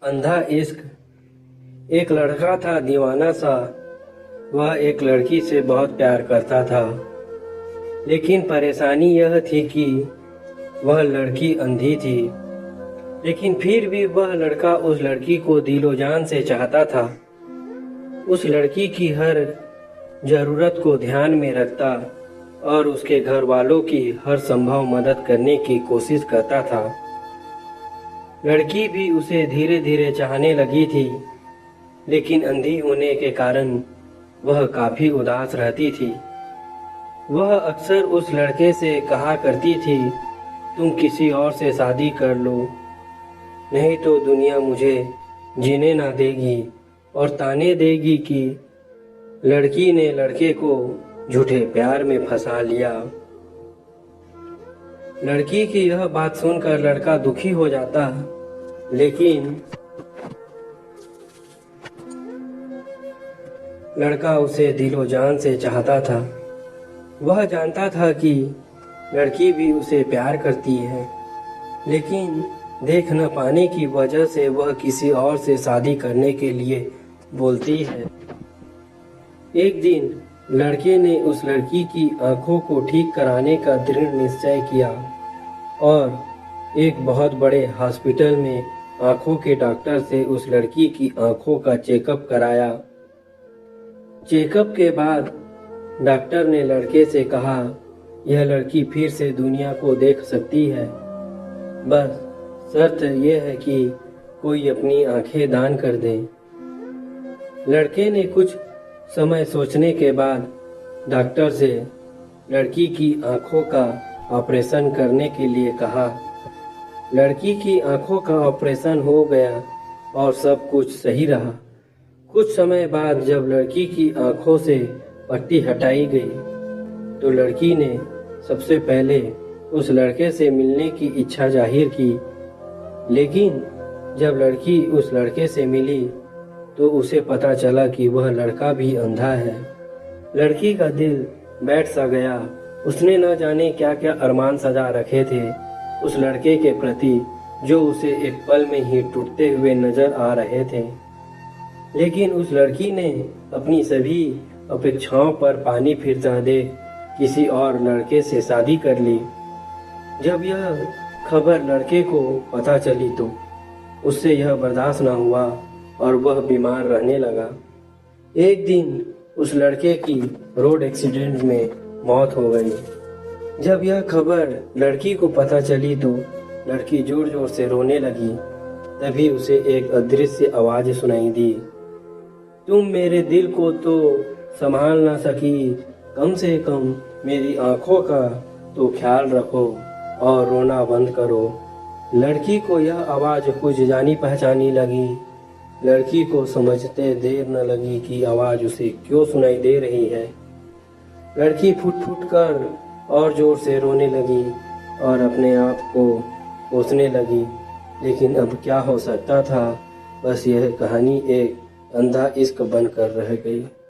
अंधा इश्क। एक लड़का था दीवाना सा। वह एक लड़की से बहुत प्यार करता था, लेकिन परेशानी यह थी कि वह लड़की अंधी थी। लेकिन फिर भी वह लड़का उस लड़की को दिलो जान से चाहता था। उस लड़की की हर ज़रूरत को ध्यान में रखता और उसके घर वालों की हर संभव मदद करने की कोशिश करता था। लड़की भी उसे धीरे धीरे चाहने लगी थी, लेकिन अंधी होने के कारण वह काफ़ी उदास रहती थी। वह अक्सर उस लड़के से कहा करती थी, तुम किसी और से शादी कर लो, नहीं तो दुनिया मुझे जीने ना देगी, और ताने देगी कि लड़की ने लड़के को झूठे प्यार में फंसा लिया। लड़की की यह बात सुनकर लड़का दुखी हो जाता, लेकिन लड़का उसे दिलो जान से चाहता था। वह जानता था कि लड़की भी उसे प्यार करती है, लेकिन देख न पाने की वजह से वह किसी और से शादी करने के लिए बोलती है। एक दिन लड़के ने उस लड़की की आंखों को ठीक कराने का दृढ़ निश्चय किया और एक बहुत बड़े हॉस्पिटल में आंखों के डॉक्टर से उस लड़की की आंखों का चेकअप कराया। चेकअप के बाद डॉक्टर ने लड़के से कहा, यह लड़की फिर से दुनिया को देख सकती है, बस शर्त यह है कि कोई अपनी आंखें दान कर दे। लड़के ने कुछ समय सोचने के बाद डॉक्टर से लड़की की आंखों का ऑपरेशन करने के लिए कहा। लड़की की आंखों का ऑपरेशन हो गया और सब कुछ सही रहा। कुछ समय बाद जब लड़की की आंखों से पट्टी हटाई गई, तो लड़की ने सबसे पहले उस लड़के से मिलने की इच्छा जाहिर की। लेकिन जब लड़की उस लड़के से मिली तो उसे पता चला कि वह लड़का भी अंधा है। लड़की का दिल बैठ सा गया। उसने न जाने क्या क्या अरमान सजा रखे थे उस लड़के के प्रति, जो उसे एक पल में ही टूटते हुए नजर आ रहे थे। लेकिन उस लड़की ने अपनी सभी अपेक्षाओं पर पानी फिरता देख किसी और लड़के से शादी कर ली। जब यह खबर लड़के को पता चली तो उससे यह बर्दाश्त न हुआ और वह बीमार रहने लगा। एक दिन उस लड़के की रोड एक्सीडेंट में मौत हो गई। जब यह खबर लड़की को पता चली तो लड़की जोर जोर से रोने लगी। तभी उसे एक अदृश्य आवाज सुनाई दी, तुम मेरे दिल को तो संभाल ना सकी, कम से कम मेरी आंखों का तो ख्याल रखो और रोना बंद करो। लड़की को यह आवाज कुछ जानी पहचानी लगी। लड़की को समझते देर न लगी कि आवाज उसे क्यों सुनाई दे रही है। लड़की फुट फुट कर और जोर से रोने लगी और अपने आप को कोसने लगी। लेकिन अब क्या हो सकता था, बस यह कहानी एक अंधा इश्क बनकर रह गई।